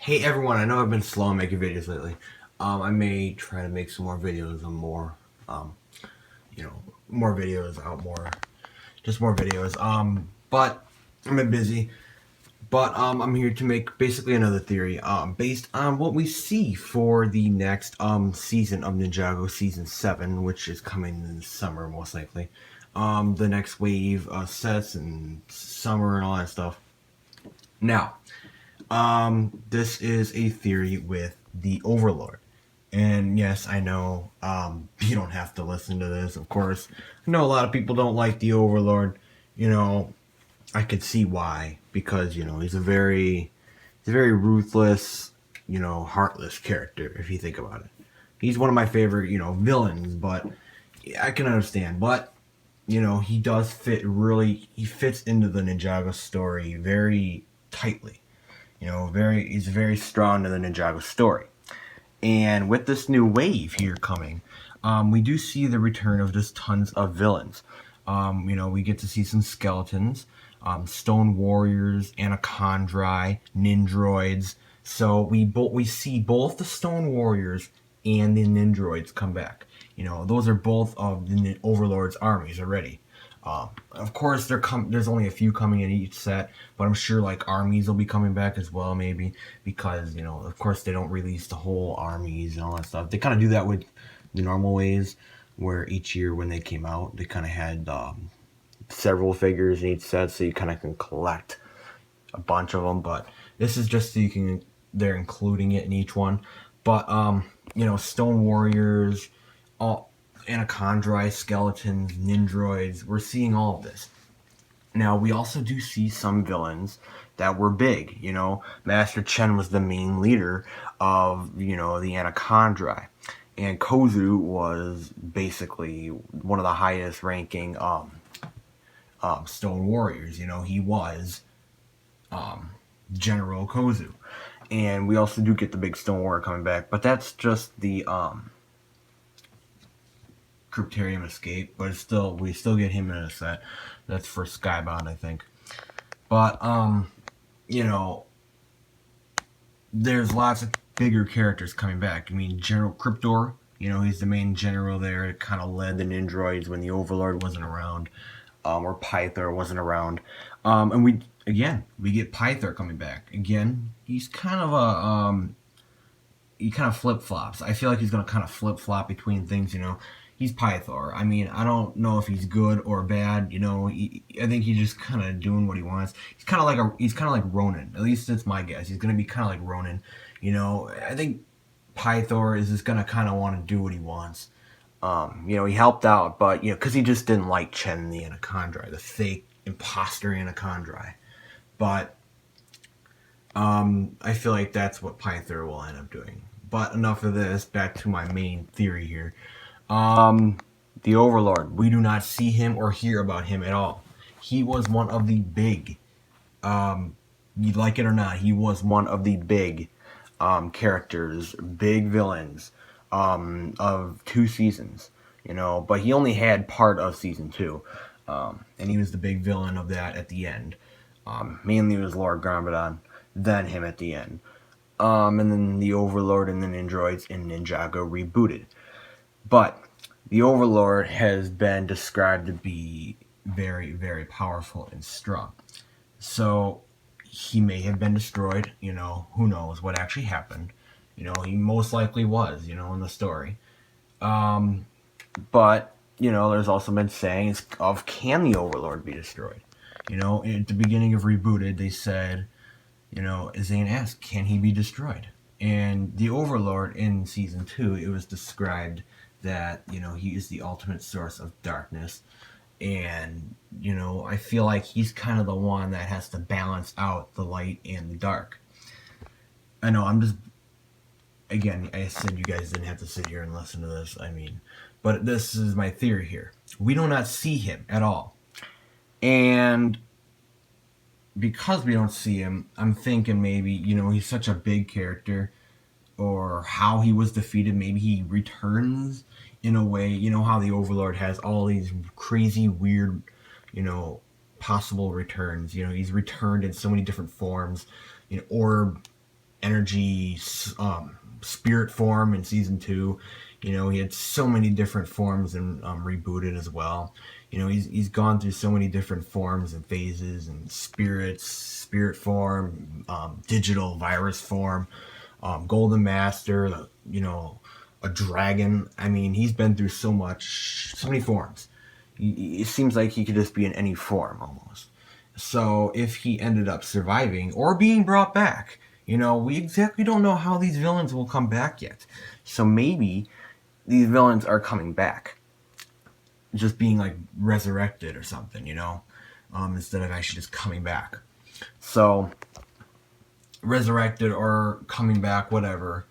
Hey everyone, I know I've been slow on making videos lately. I may try to make some more videos and more, um, more videos out more, just more videos. But I've been busy. But I'm here to make basically another theory, based on what we see for the next season of Ninjago Season 7, which is coming in the summer most likely. The next wave sets and summer and all that stuff. Now, this is a theory with the Overlord. And yes, I know you don't have to listen to this, of course. I know a lot of people don't like the Overlord. You know, I could see why. Because, he's a very ruthless, heartless character, if you think about it. He's one of my favorite, villains, but I can understand. But, he does he fits into the Ninjago story very tightly. He's very strong to the Ninjago story. And with this new wave here coming, we do see the return of just tons of villains. We get to see some skeletons, stone warriors, anachondri, ninjroids. So we see both the stone warriors and the ninjroids come back. Those are both of the Overlord's armies already. Of course, there's only a few coming in each set, but I'm sure like armies will be coming back as well, maybe because of course, they don't release the whole armies and all that stuff. They kind of do that with the normal ways, where each year when they came out, they kind of had several figures in each set, so you kind of can collect a bunch of them. But this is just so they're including it in each one. But Stone Warriors, all Anachondri, skeletons, ninjroids. We're seeing all of this. Now, we also do see some villains that were big. Master Chen was the main leader of, the Anachondri. And Kozu was basically one of the highest ranking Stone Warriors. He was General Kozu. And we also do get the big Stone Warrior coming back. But that's just the Cryptarium escape, but we still get him in a set. That's for Skybound, I think. But there's lots of bigger characters coming back. I mean, General Cryptor, he's the main general there. It kind of led the Ninjroids when the Overlord wasn't around, or Pythor wasn't around. And we get Pythor coming back again. He's kind of he kind of flip flops. I feel like he's gonna kind of flip flop between things. He's Pythor. I mean, I don't know if he's good or bad. I think he's just kind of doing what he wants. He's kind of like Ronin. At least that's my guess. He's gonna be kind of like Ronin. I think Pythor is just gonna kind of want to do what he wants. He helped out, but because he just didn't like Chen the Anachondri, the fake imposter Anachondri. But I feel like that's what Pythor will end up doing. But enough of this. Back to my main theory here. The Overlord. We do not see him or hear about him at all. He was one of the big, you like it or not, he was one of the big characters, big villains of 2 seasons. But he only had part of season 2, and he was the big villain of that at the end. Mainly it was Lord Garmadon, then him at the end. And then the Overlord and the Ninjroids in Ninjago rebooted. But the Overlord has been described to be very, very powerful and strong. So he may have been destroyed. Who knows what actually happened. He most likely was, in the story. But, there's also been sayings of, can the Overlord be destroyed? At the beginning of Rebooted, they said, Zane asked, can he be destroyed? And the Overlord in season 2, it was described that, he is the ultimate source of darkness. And, I feel like he's kind of the one that has to balance out the light and the dark. I know, again, I said you guys didn't have to sit here and listen to this, but this is my theory here. We do not see him at all. And because we don't see him, I'm thinking maybe, he's such a big character, or how he was defeated, maybe he returns in a way, how the Overlord has all these crazy, weird, possible returns. He's returned in so many different forms, orb energy, spirit form in season 2. You know, he had so many different forms and rebooted as well. You know, he's gone through so many different forms and phases and spirits, spirit form, digital virus form, golden master, you know, a dragon. I mean, he's been through so much, so many forms. It seems like he could just be in any form almost. So if he ended up surviving or being brought back, you know, we exactly don't know how these villains will come back yet. So maybe these villains are coming back, just being like resurrected or something, you know, instead of actually just coming back. So resurrected or coming back, whatever.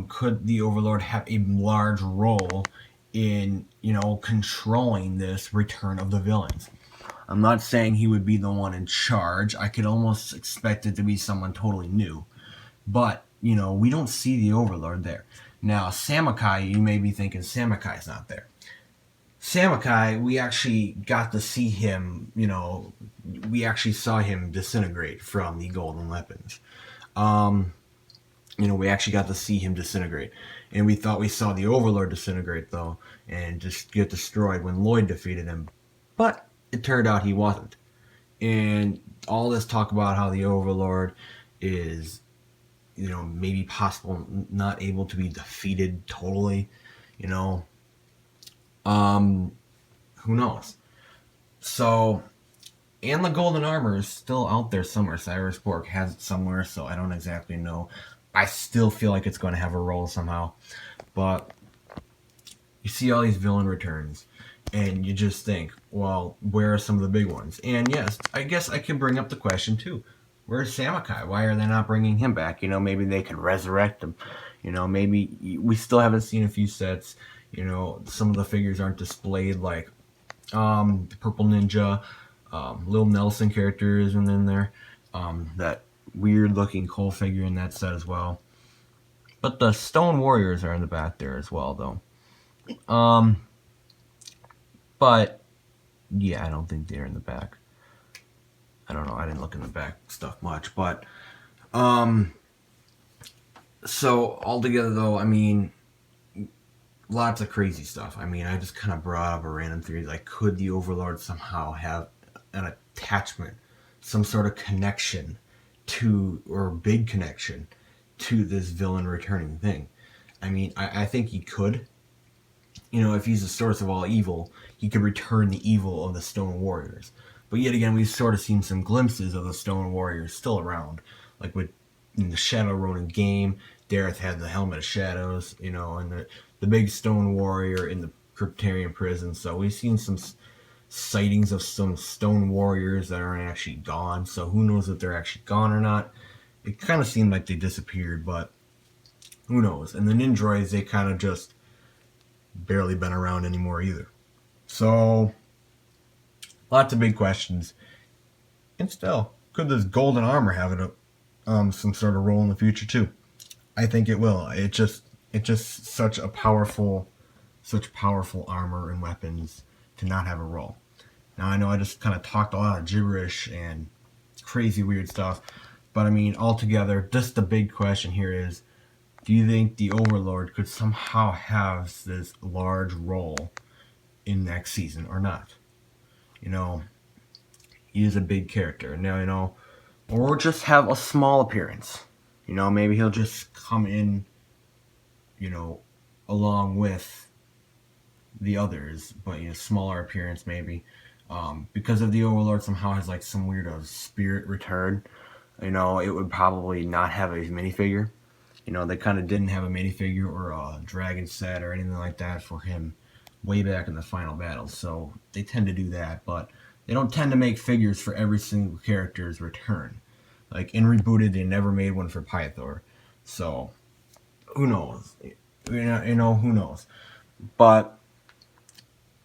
Could the Overlord have a large role in, you know, controlling this return of the villains? I'm not saying he would be the one in charge. I could almost expect it to be someone totally new. But, you know, we don't see the Overlord there. Now, Samakai, you may be thinking Samakai's not there. Samakai, we actually got to see him, you know, we actually saw him disintegrate from the golden weapons. You know, we actually got to see him disintegrate. And we thought we saw the Overlord disintegrate, though, and just get destroyed when Lloyd defeated him. But it turned out he wasn't. And all this talk about how the Overlord is, you know, maybe possible not able to be defeated totally, you know, who knows? So, and the golden armor is still out there somewhere. Cyrus Borg has it somewhere, so I don't exactly know. I still feel like it's going to have a role somehow. But you see all these villain returns, and you just think, well, where are some of the big ones? And yes, I guess I can bring up the question too. Where's Samakai? Why are they not bringing him back? You know, maybe they could resurrect him. You know, maybe we still haven't seen a few sets. You know, some of the figures aren't displayed, like the Purple Ninja, Lil Nelson characters, and then there, that weird looking Cole figure in that set as well. But the Stone Warriors are in the back there as well, though. But yeah, I don't think they're in the back. I don't know. I didn't look in the back stuff much, but so altogether though, I mean, lots of crazy stuff. I mean, I just kind of brought up a random theory, like could the Overlord somehow have an attachment, some sort of connection to, or big connection to this villain returning thing? I mean, I think he could. You know, if he's the source of all evil, he could return the evil of the Stone Warriors. But yet again, we've sort of seen some glimpses of the Stone Warriors still around. Like with in the Shadow Ronin game, Dareth had the Helmet of Shadows, you know, and the big Stone Warrior in the Kryptarian prison. So we've seen some sightings of some Stone Warriors that aren't actually gone. So who knows if they're actually gone or not. It kind of seemed like they disappeared, but who knows. And the Ninjroids, they kind of just barely been around anymore either. So, lots of big questions. And still, could this golden armor have some sort of role in the future too? I think it will. It's just such powerful armor and weapons to not have a role. Now I know I just kind of talked a lot of gibberish and crazy weird stuff, but I mean altogether, just the big question here is, do you think the Overlord could somehow have this large role in next season or not? You know, he is a big character. Now, you know, or just have a small appearance. You know, maybe he'll just come in, you know, along with the others, but a smaller appearance maybe. Because if the Overlord somehow has like some weird spirit return, you know, it would probably not have a minifigure. You know, they kind of didn't have a minifigure or a dragon set or anything like that for him way back in the final battle. So they tend to do that, but they don't tend to make figures for every single character's return. Like in Rebooted, they never made one for Pythor. So who knows? You know, who knows? But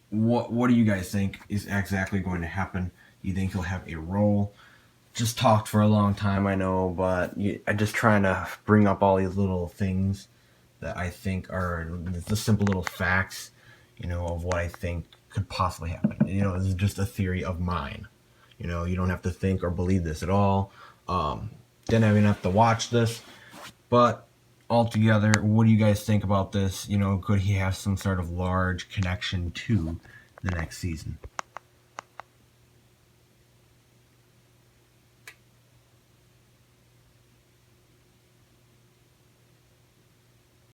what do you guys think is exactly going to happen? Do you think he'll have a role? Just talked for a long time, I know, but I'm just trying to bring up all these little things that I think are the simple little facts, you know, of what I think could possibly happen. You know, this is just a theory of mine. You know, you don't have to think or believe this at all. Didn't even have to watch this. But altogether, what do you guys think about this? You know, could he have some sort of large connection to the next season?